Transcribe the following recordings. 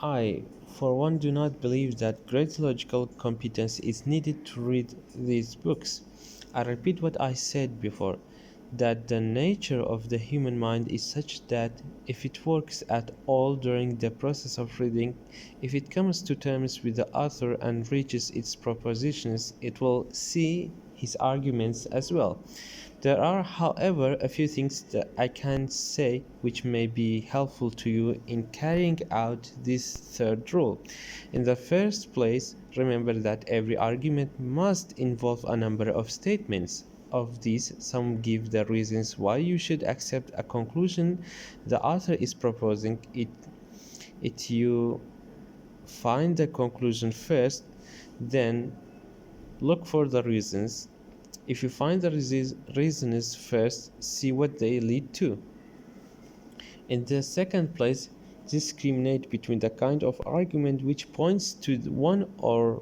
I, for one, do not believe that great logical competence is needed to read these books. I repeat what I said before, that the nature of the human mind is such that if it works at all during the process of reading, if it comes to terms with the author and reaches its propositions, it will see his arguments as well. There are, however, a few things that I can say which may be helpful to you in carrying out this third rule. In the first place, remember that every argument must involve a number of statements. Of these, some give the reasons why you should accept a conclusion the author is proposing. It you find the conclusion first, then look for the reasons. If you find the reasons first, see what they lead to. In the second place, discriminate between the kind of argument which points to one or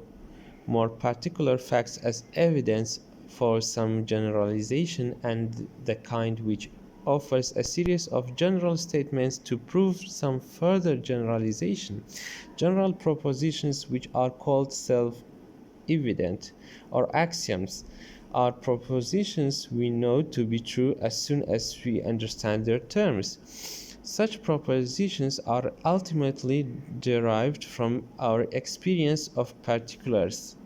more particular facts as evidence for some generalization and the kind which offers a series of general statements to prove some further generalization. General propositions, which are called self-evident or axioms, are propositions we know to be true as soon as we understand their terms. Such propositions are ultimately derived from our experience of particulars.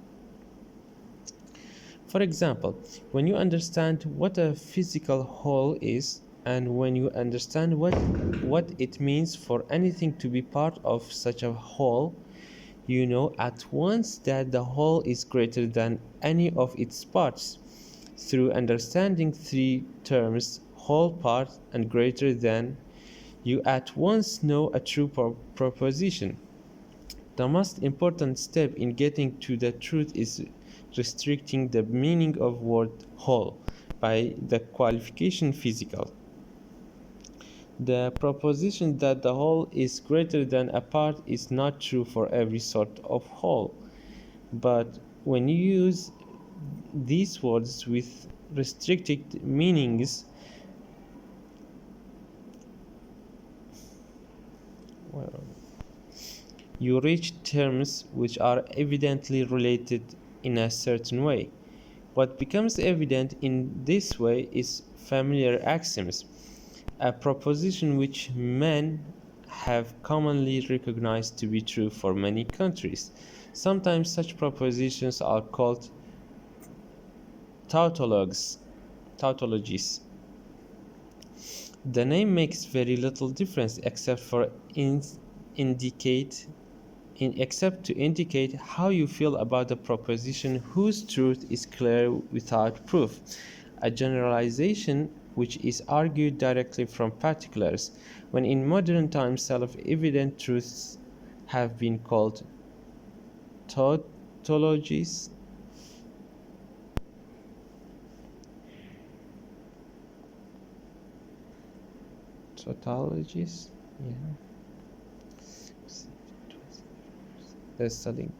For example, when you understand what a physical whole is, and when you understand what it means for anything to be part of such a whole, you know at once that the whole is greater than any of its parts. Through understanding three terms, whole, part, and greater than, you at once know a true proposition. The most important step in getting to the truth is restricting the meaning of word whole by the qualification physical. The proposition that the whole is greater than a part is not true for every sort of whole, but when you use these words with restricted meanings, you reach terms which are evidently related in a certain way. What becomes evident in this way is familiar axioms, a proposition which men have commonly recognized to be true for many countries. Sometimes such propositions are called tautologies. The name makes very little difference except to indicate how you feel about the proposition whose truth is clear without proof, a generalization which is argued directly from particulars, when in modern times self-evident truths have been called tautologies. Tautologies, yeah. The studying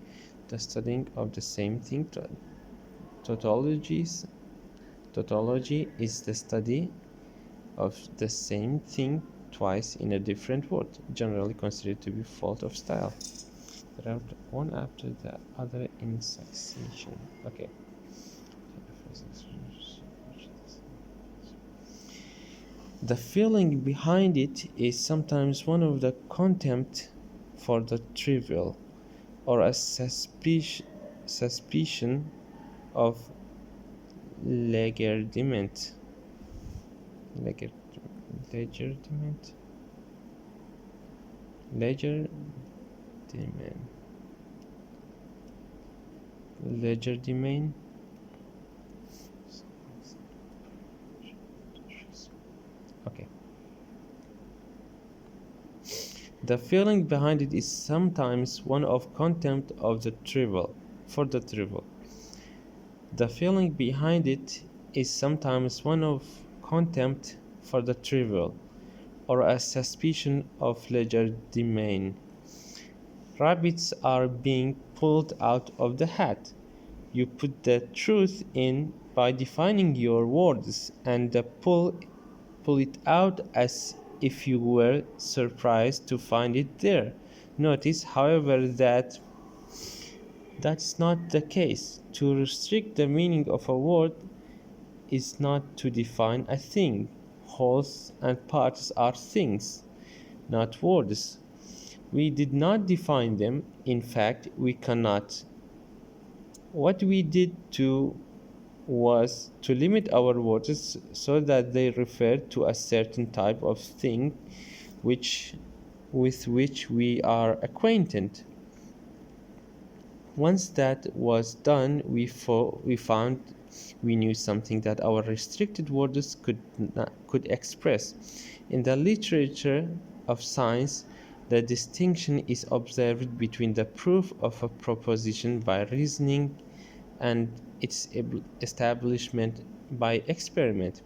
of the same thing. Tautology is the study of the same thing twice in a different word, generally considered to be fault of style, one after the other in succession. Okay. The feeling behind it is sometimes one of the contempt for the trivial, or a suspicion of legerdiment. Legerdiment. Legerdemain. Okay. The feeling behind it is sometimes one of contempt of the trivial, for the trivial. The feeling behind it is sometimes one of contempt for the trivial, or a suspicion of legerdemain. Rabbits are being pulled out of the hat. You put the truth in by defining your words, and pull it out as if you were surprised to find it there. Notice, however, that that's not the case. To restrict the meaning of a word is not to define a thing. Wholes and parts are things, not words. We did not define them. In fact, we cannot. What we did to was to limit our words so that they refer to a certain type of thing which with which we are acquainted. Once that was done, we found we knew something that our restricted words could express. In the literature of science, the distinction is observed between the proof of a proposition by reasoning and its establishment by experiment.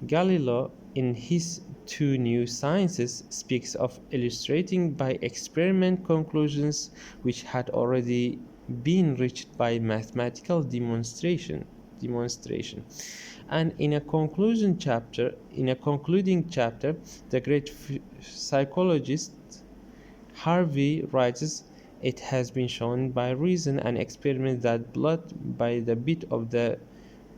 Galileo, in his Two New Sciences, speaks of illustrating by experiment conclusions which had already been reached by mathematical demonstration. And in a concluding chapter, the great psychologist Harvey writes, "It has been shown by reason and experiment that blood by the beat of the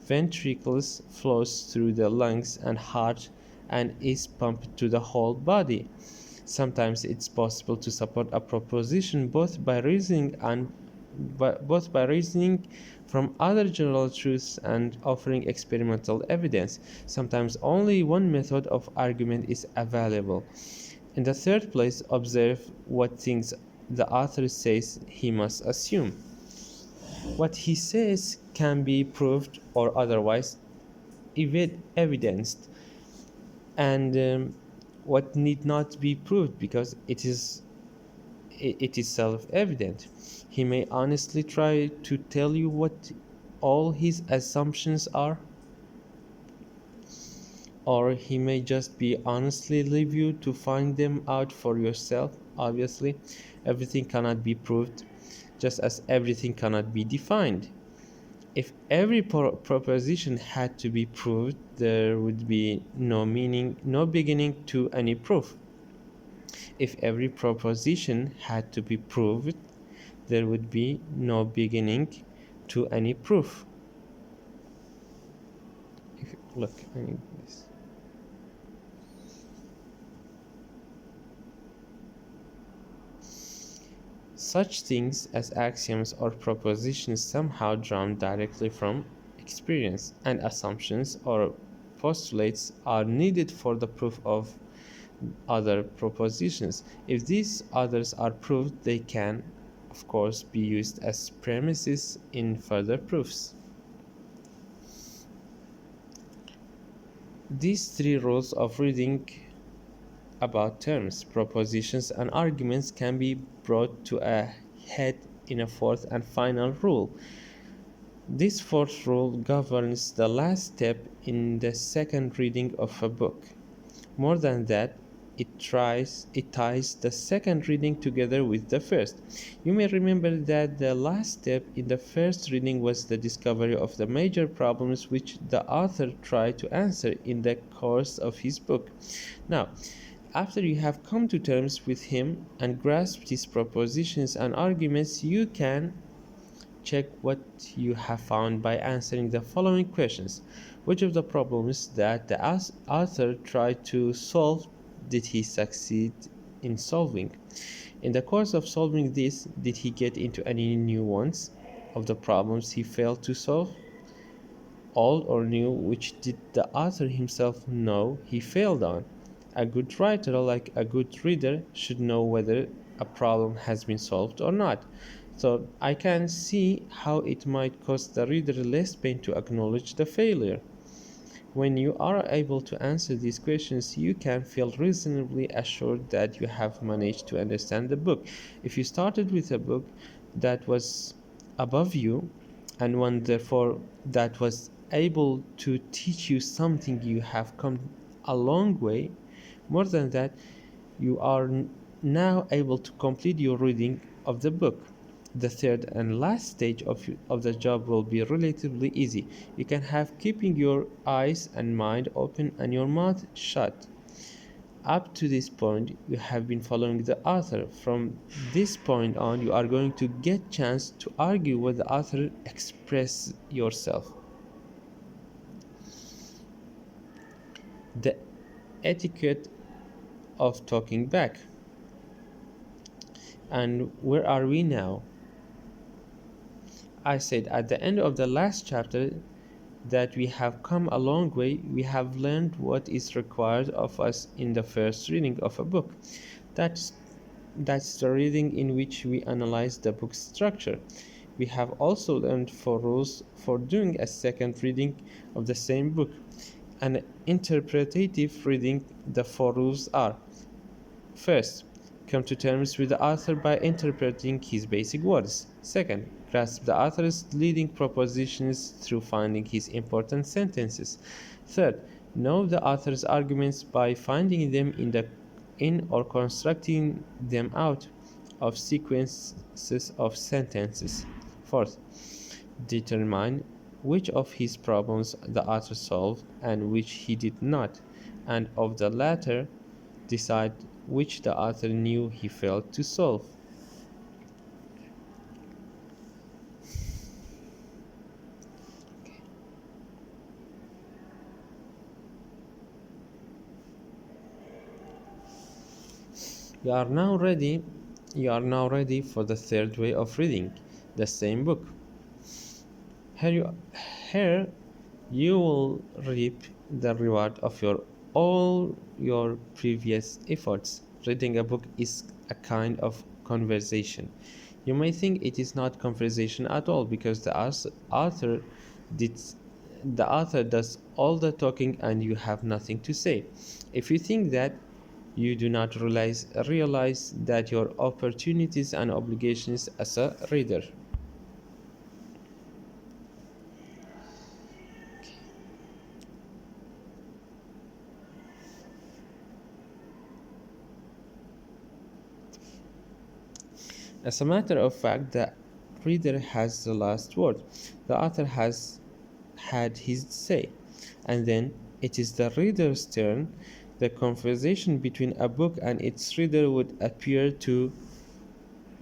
ventricles flows through the lungs and heart and is pumped to the whole body. Sometimes it's possible to support a proposition both by reasoning from other general truths and offering experimental evidence. Sometimes only one method of argument is available. In the third place, observe what things the author says he must assume. What he says can be proved or otherwise evidenced, and what need not be proved because it is self-evident. He may honestly try to tell you what all his assumptions are, or he may just be honestly leave you to find them out for yourself. Obviously, everything cannot be proved, just as everything cannot be defined. If every proposition had to be proved, there would be no beginning to any proof. If every proposition had to be proved, there would be no beginning to any proof. Look, I need this. Such things as axioms or propositions somehow drawn directly from experience, and assumptions or postulates are needed for the proof of other propositions. If these others are proved, they can, of course, be used as premises in further proofs. These three rules of reading about terms, propositions, and arguments can be brought to a head in a fourth and final rule. This fourth rule governs the last step in the second reading of a book. More than that, it ties the second reading together with the first. You may remember that the last step in the first reading was the discovery of the major problems which the author tried to answer in the course of his book. Now, after you have come to terms with him and grasped his propositions and arguments, you can check what you have found by answering the following questions. Which of the problems that the author tried to solve did he succeed in solving? In the course of solving this, did he get into any new ones of the problems he failed to solve? Old or new, which did the author himself know he failed on? A good writer, like a good reader, should know whether a problem has been solved or not. So I can see how it might cost the reader less pain to acknowledge the failure. When you are able to answer these questions, you can feel reasonably assured that you have managed to understand the book. If you started with a book that was above you, and one therefore that was able to teach you something, you have come a long way. More than that, you are now able to complete your reading of the book. The third and last stage of the job will be relatively easy. You can have keeping your eyes and mind open and your mouth shut. Up to this point, you have been following the author. From this point on, you are going to get chance to argue with the author, express yourself. The etiquette of talking back. And where are we now? I said at the end of the last chapter that we have come a long way. We have learned what is required of us in the first reading of a book. That's that's the reading in which we analyze the book's structure. We have also learned four rules for doing a second reading of the same book. An interpretative reading, the four rules are: first, come to terms with the author by interpreting his basic words. Second, grasp the author's leading propositions through finding his important sentences. Third, know the author's arguments by finding them in or constructing them out of sequences of sentences. Fourth, determine which of his problems the author solved and which he did not, and of the latter, decide which the author knew he failed to solve. You are now ready. You are now ready for the third way of reading the same book. Here you, here you will reap the reward of all your previous efforts. Reading a book is a kind of conversation. You may think it is not conversation at all because author did the author does all the talking and you have nothing to say. If you think that, you do not realize that your opportunities and obligations as a reader. As a matter of fact, the reader has the last word. The author has had his say, and then it is the reader's turn. The conversation between a book and its reader would appear to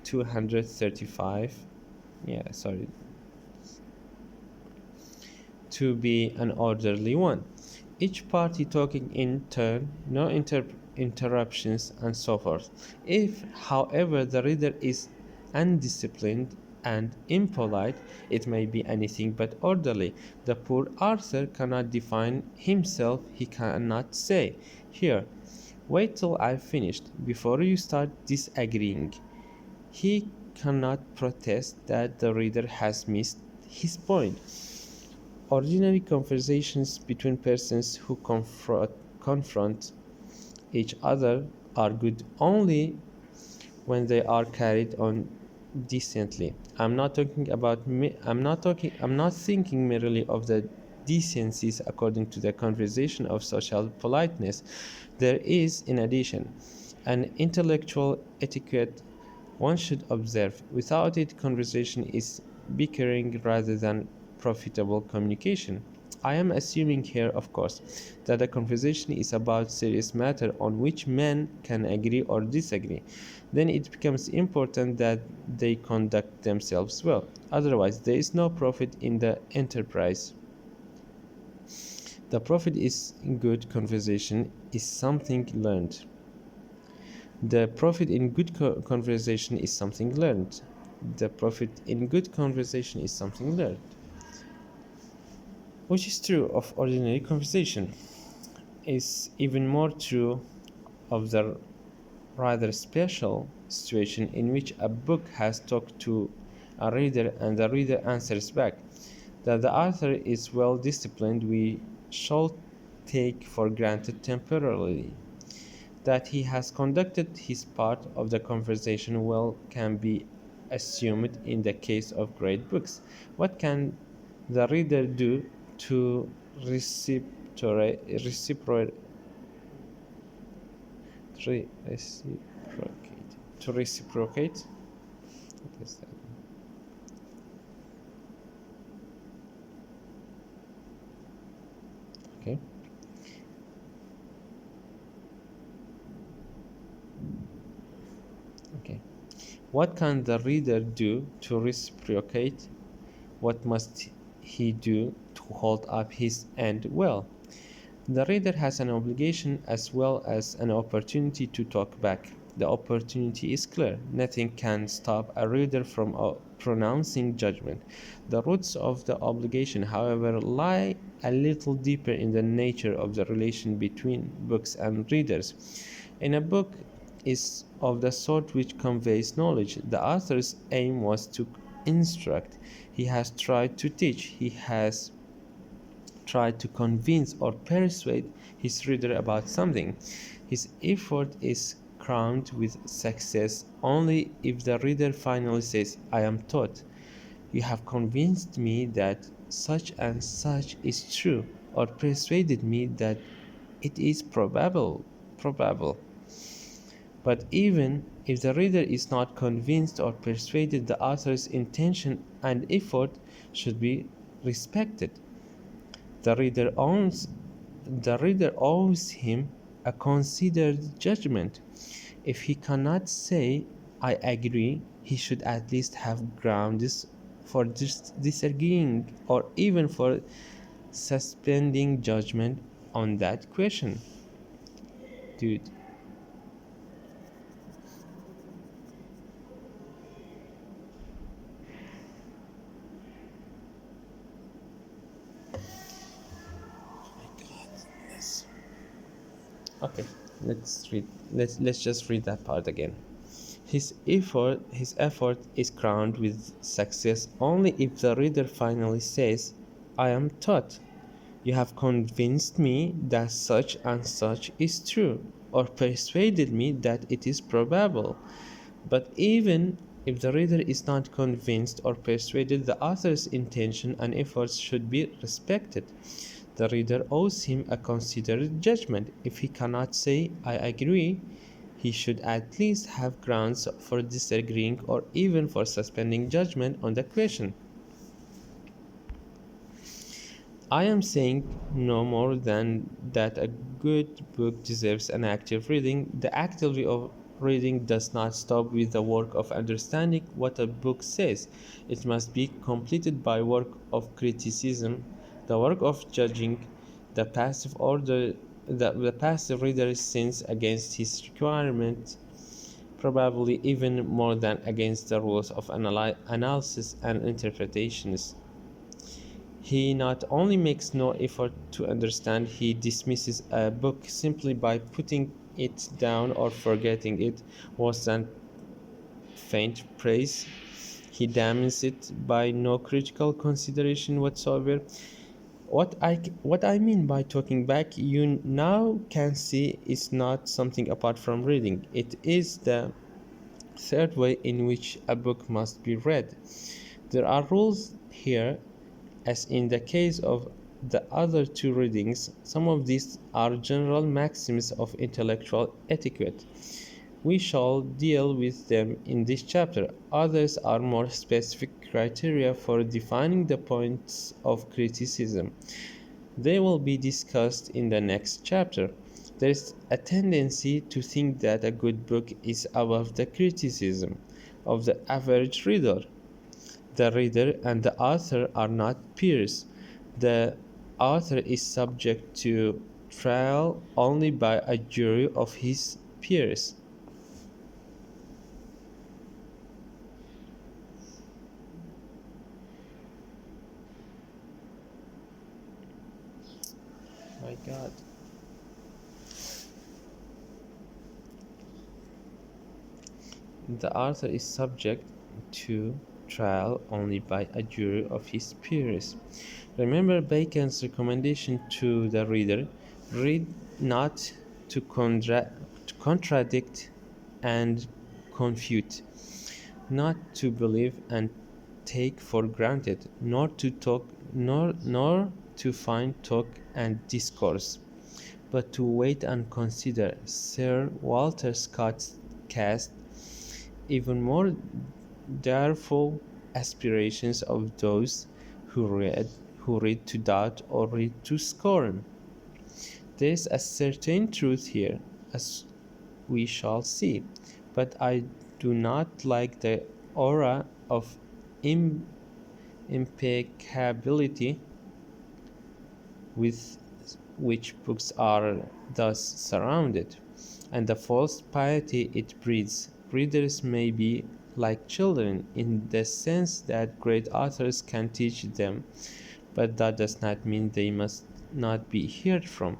235 to be an orderly one, each party talking in turn, no interruptions, and so forth. If, however, the reader is undisciplined and impolite, it may be anything but orderly. The poor Arthur cannot define himself, he cannot say, "Here, wait till I've finished, before you start disagreeing." He cannot protest that the reader has missed his point. Ordinary conversations between persons who confront each other are good only when they are carried on decently. I'm not thinking merely of the decencies according to the convention of social politeness. There is, in addition, an intellectual etiquette one should observe. Without it, conversation is bickering rather than profitable communication. I am assuming here, of course, that the conversation is about serious matter on which men can agree or disagree. Then it becomes important that they conduct themselves well. Otherwise, there is no profit in the enterprise. The profit is good conversation is something learned. The profit in good conversation is something learned. The profit in good conversation is something learned. Which is true of ordinary conversation, is even more true of the rather special situation in which a book has talked to a reader and the reader answers back. That the author is well disciplined we shall take for granted temporarily. That he has conducted his part of the conversation well can be assumed in the case of great books. What can the reader do to reciprocate? To reciprocate? What is that? Okay. What can the reader do to reciprocate? What must he do to hold up his end well? The reader has an obligation as well as an opportunity to talk back. The opportunity is clear. Nothing can stop a reader from pronouncing judgment. The roots of the obligation, however, lie a little deeper in the nature of the relation between books and readers. In a book is of the sort which conveys knowledge. The author's aim was to instruct. He has tried to teach. He has try to convince or persuade his reader about something. His effort is crowned with success only if the reader finally says, I am taught. You have convinced me that such and such is true, or persuaded me that it is probable. But even if the reader is not convinced or persuaded, the author's intention and effort should be respected. The reader owns the reader owes him a considered judgment. If he cannot say I agree, he should at least have grounds for disagreeing or even for suspending judgment on that question. Dude, okay, let's just read that part again. His effort is crowned with success only if the reader finally says, I am taught. You have convinced me that such and such is true, or persuaded me that it is probable. But even if the reader is not convinced or persuaded, the author's intention and efforts should be respected. The reader owes him a considered judgment. If he cannot say, I agree, he should at least have grounds for disagreeing or even for suspending judgment on the question. I am saying no more than that a good book deserves an active reading. The activity of reading does not stop with the work of understanding what a book says. It must be completed by work of criticism, the work of judging. The passive order the passive reader sins against his requirement, probably even more than against the rules of analysis and interpretations. He not only makes no effort to understand, he dismisses a book simply by putting it down or forgetting it, worse than faint praise. He damns it by no critical consideration whatsoever. What I mean by talking back, you now can see, is not something apart from reading. It is the third way in which a book must be read. There are rules here. As in the case of the other two readings, some of these are general maxims of intellectual etiquette. We shall deal with them in this chapter. Others are more specific criteria for defining the points of criticism. They will be discussed in the next chapter. There is a tendency to think that a good book is above the criticism of the average reader. The reader and the author are not peers. The author is subject to trial only by a jury of his peers. My God. The author is subject to trial only by a jury of his peers. Remember Bacon's recommendation to the reader: read not to, to contradict and confute, not to believe and take for granted, nor to find talk and discourse, but to wait and consider. Sir Walter Scott cast even more direful aspirations of those who read to doubt or read to scorn. There is a certain truth here, as we shall see, but I do not like the aura of im- impeccability with which books are thus surrounded, and the false piety it breeds. Readers may be like children in the sense that great authors can teach them, but that does not mean they must not be heard from.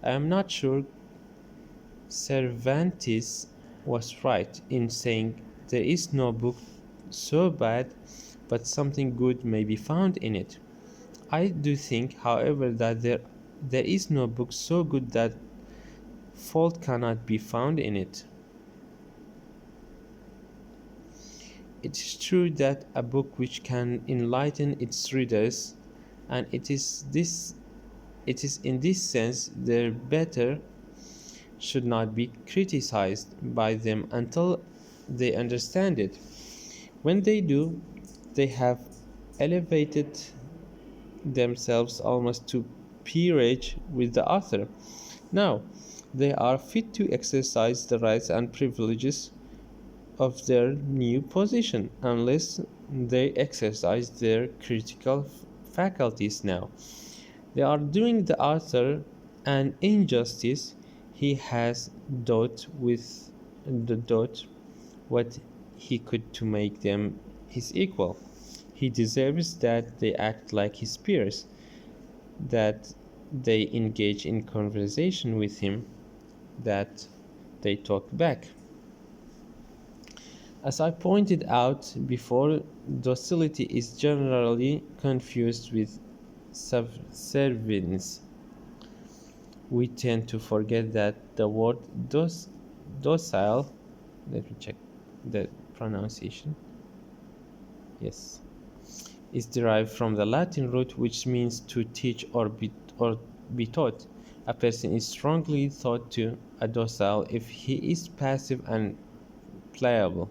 I am not sure Cervantes was right in saying there is no book so bad but something good may be found in it. I do think, however, that there is no book so good that fault cannot be found in it. It is true that a book which can enlighten its readers, and it is in this sense their better, should not be criticized by them until they understand it. When they do, they have elevated themselves almost to peerage with the author. Now, they are fit to exercise the rights and privileges of their new position unless they exercise their critical faculties now. They are doing the author an injustice. He has done what he could to make them his equal. He deserves that they act like his peers, that they engage in conversation with him, that they talk back. As I pointed out before, docility is generally confused with subservience. We tend to forget that the word docile, let me check the pronunciation, yes, is derived from the Latin root which means to teach or be taught. A person is strongly thought to a docile if he is passive and pliable.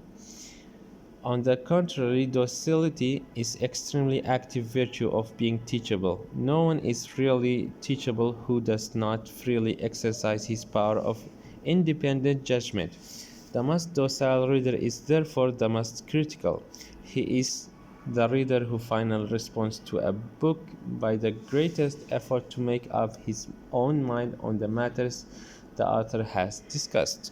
On the contrary, docility is extremely active virtue of being teachable. No one is really teachable who does not freely exercise his power of independent judgment. The most docile reader is therefore the most critical. He is the reader who finally responds to a book by the greatest effort to make up his own mind on the matters the author has discussed.